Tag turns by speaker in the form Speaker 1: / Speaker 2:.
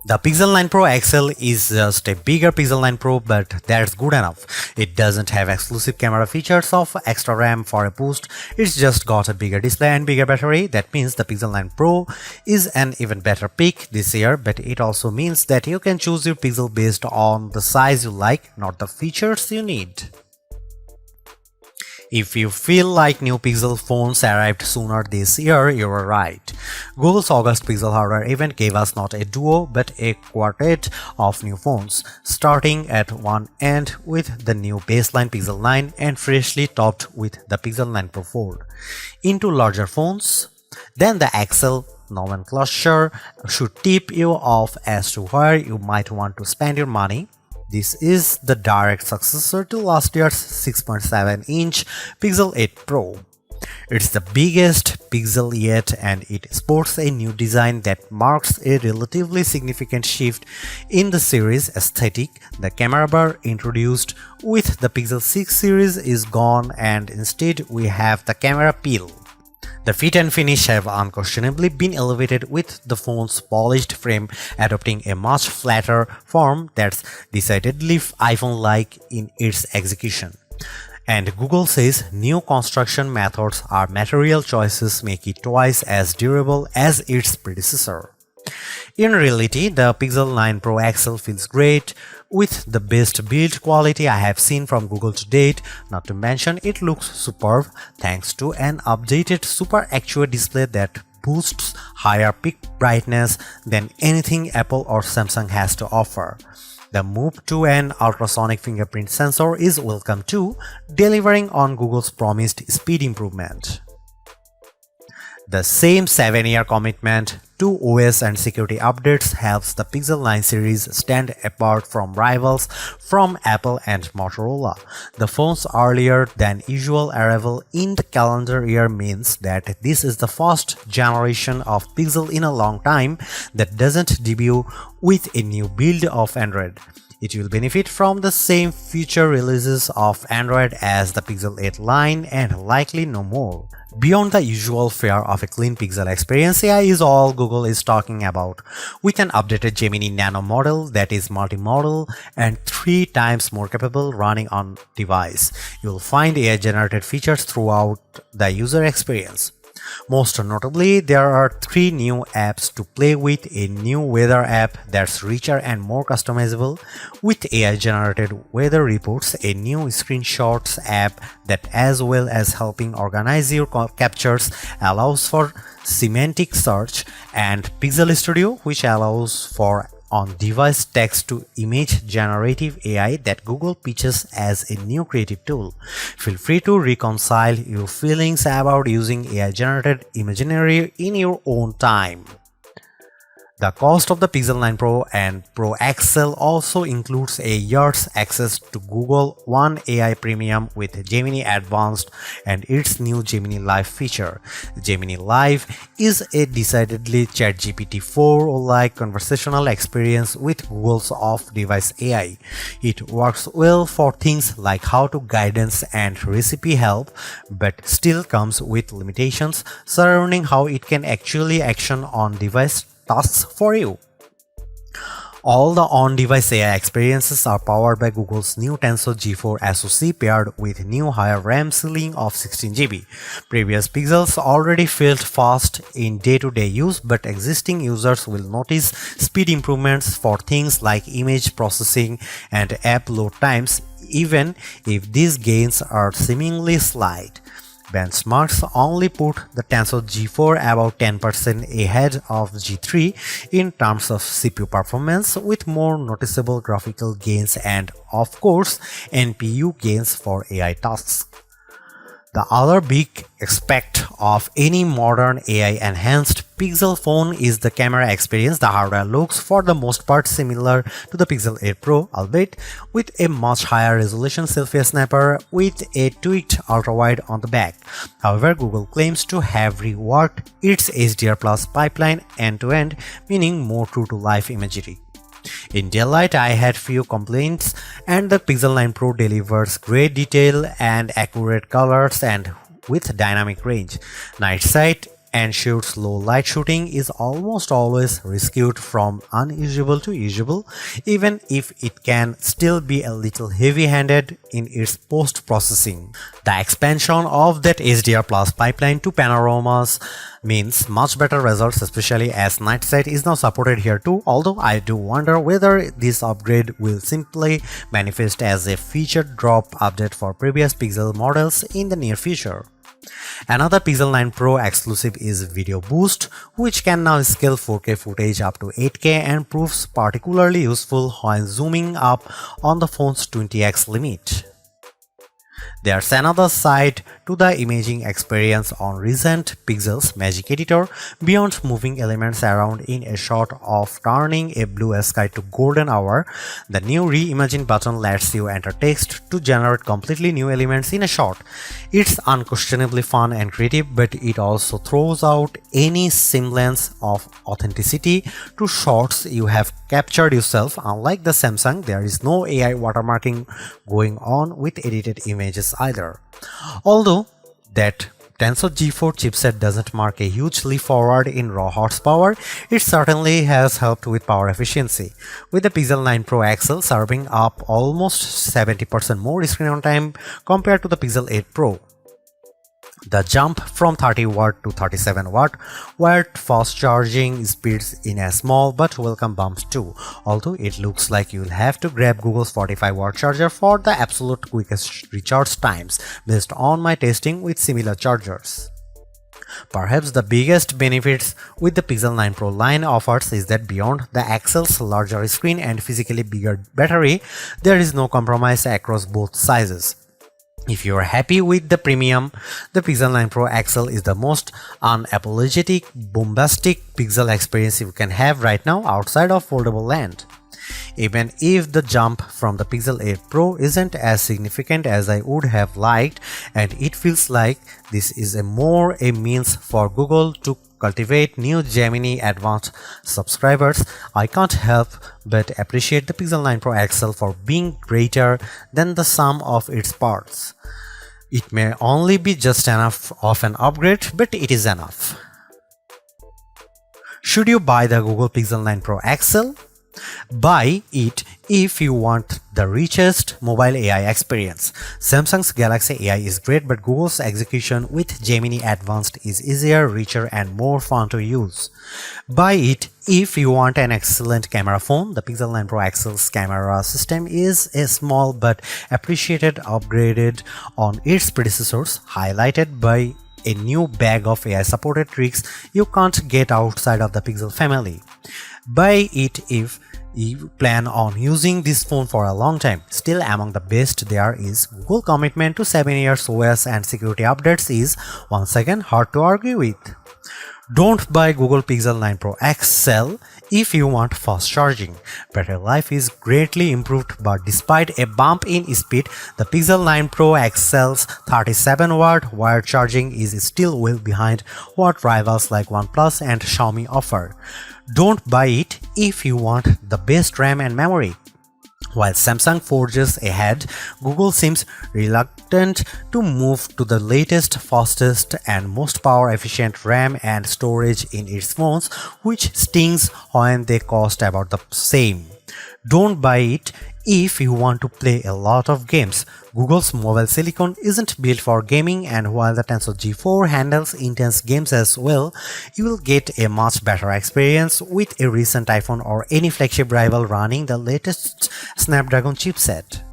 Speaker 1: The Pixel 9 Pro XL is just a bigger Pixel 9 Pro, but that's good enough. It doesn't have exclusive camera features of extra RAM for a boost. It's just got a bigger display and bigger battery. That means the Pixel 9 Pro is an even better pick this year, but it also means that you can choose your Pixel based on the size you like, not the features you need. If you feel like new Pixel phones arrived sooner this year, you are right. Google's August Pixel hardware event gave us not a duo but a quartet of new phones, starting at one end with the new baseline Pixel 9 and freshly topped with the Pixel 9 Pro Fold. Into larger phones, then the XL nomenclature should tip you off as to where you might want to spend your money. This is the direct successor to last year's 6.7-inch Pixel 8 Pro. It's the biggest Pixel yet, and it sports a new design that marks a relatively significant shift in the series aesthetic. The camera bar introduced with the Pixel 6 series is gone, and instead we have the camera peel. The fit and finish have unquestionably been elevated, with the phone's polished frame adopting a much flatter form that's decidedly iPhone-like in its execution. And Google says new construction methods or material choices make it twice as durable as its predecessor. In reality, the Pixel 9 Pro XL feels great, with the best build quality I have seen from Google to date. Not to mention, it looks superb thanks to an updated Super Actuate display that boosts higher peak brightness than anything Apple or Samsung has to offer. The move to an ultrasonic fingerprint sensor is welcome too, delivering on Google's promised speed improvement. The same 7-year commitment to OS and security updates helps the Pixel 9 series stand apart from rivals from Apple and Motorola. The phone's earlier than usual arrival in the calendar year means that this is the first generation of Pixel in a long time that doesn't debut with a new build of Android. It will benefit from the same future releases of Android as the Pixel 8 line and likely no more. Beyond the usual fare of a clean Pixel experience, AI is all Google is talking about, with an updated Gemini Nano model that is multimodal and 3 times more capable running on device. You'll find AI-generated features throughout the user experience. Most notably, there are 3 new apps to play with: a new weather app that's richer and more customizable with AI-generated weather reports, a new screenshots app that, as well as helping organize your captures, allows for semantic search, and Pixel Studio, which allows for on-device text-to-image generative AI that Google pitches as a new creative tool. Feel free to reconcile your feelings about using AI-generated imagery in your own time. The cost of the Pixel 9 Pro and Pro XL also includes a year's access to Google One AI Premium with Gemini Advanced and its new Gemini Live feature. Gemini Live is a decidedly ChatGPT 4-like conversational experience with Google's off-device AI. It works well for things like how-to guidance and recipe help, but still comes with limitations surrounding how it can actually action on-device tasks for you. All the on-device AI experiences are powered by Google's new Tensor G4 SoC paired with new higher RAM ceiling of 16GB. Previous Pixels already felt fast in day-to-day use, but existing users will notice speed improvements for things like image processing and app load times, even if these gains are seemingly slight. Benchmarks only put the Tensor G4 about 10% ahead of G3 in terms of CPU performance, with more noticeable graphical gains and, of course, NPU gains for AI tasks. The other big aspect of any modern AI-enhanced Pixel phone is the camera experience. The hardware looks for the most part similar to the Pixel 8 Pro, albeit with a much higher resolution selfie snapper with a tweaked ultrawide on the back. However, Google claims to have reworked its HDR Plus pipeline end-to-end, meaning more true-to-life imagery. In daylight, I had few complaints, and the Pixel 9 Pro delivers great detail and accurate colors and with dynamic range. Night sight ensures low light shooting is almost always rescued from unusable to usable, even if it can still be a little heavy-handed in its post-processing. The expansion of that HDR Plus pipeline to panoramas means much better results, especially as night sight is now supported here too, although I do wonder whether this upgrade will simply manifest as a feature drop update for previous Pixel models in the near future. Another Pixel 9 Pro exclusive is Video Boost, which can now scale 4K footage up to 8K and proves particularly useful when zooming up on the phone's 20x limit. There's another side to the imaging experience on recent Pixel's Magic Editor. Beyond moving elements around in a shot of turning a blue sky to golden hour, the new Reimagine button lets you enter text to generate completely new elements in a shot. It's unquestionably fun and creative, but it also throws out any semblance of authenticity to shots you have captured yourself. Unlike the Samsung, there is no AI watermarking going on with edited images either. Although that Tensor G4 chipset doesn't mark a huge leap forward in raw horsepower, it certainly has helped with power efficiency, with the Pixel 9 Pro XL serving up almost 70% more screen on time compared to the Pixel 8 Pro. The jump from 30W to 37W wired fast charging speeds in a small but welcome bump too, although it looks like you'll have to grab Google's 45W charger for the absolute quickest recharge times based on my testing with similar chargers. Perhaps the biggest benefits with the Pixel 9 Pro line offers is that beyond the XL's larger screen and physically bigger battery, there is no compromise across both sizes. If you are happy with the premium, the Pixel 9 Pro XL is the most unapologetic, bombastic Pixel experience you can have right now outside of foldable land. Even if the jump from the Pixel 8 Pro isn't as significant as I would have liked, and it feels like this is more a means for Google to cultivate new Gemini Advanced subscribers, I can't help but appreciate the Pixel 9 Pro XL for being greater than the sum of its parts. It may only be just enough of an upgrade, but it is enough. Should you buy the Google Pixel 9 Pro XL? Buy it if you want the richest mobile AI experience. Samsung's Galaxy AI is great, but Google's execution with Gemini Advanced is easier, richer, and more fun to use. Buy it if you want an excellent camera phone. The Pixel 9 Pro XL's camera system is a small but appreciated upgraded on its predecessors, highlighted by a new bag of AI-supported tricks you can't get outside of the Pixel family. Buy it if you plan on using this phone for a long time. Still among the best there is Google commitment to 7 years OS and security updates is once again hard to argue with. Don't buy Google Pixel 9 Pro XL if you want fast charging. Battery life is greatly improved, but despite a bump in speed, the Pixel 9 Pro XL's 37W wired charging is still well behind what rivals like OnePlus and Xiaomi offer. Don't buy it if you want the best RAM and memory. While Samsung forges ahead, Google seems reluctant to move to the latest, fastest, and most power-efficient RAM and storage in its phones, which stings when they cost about the same. Don't buy it if you want to play a lot of games. Google's mobile silicon isn't built for gaming, and while the Tensor G4 handles intense games as well, you will get a much better experience with a recent iPhone or any flagship rival running the latest Snapdragon chipset.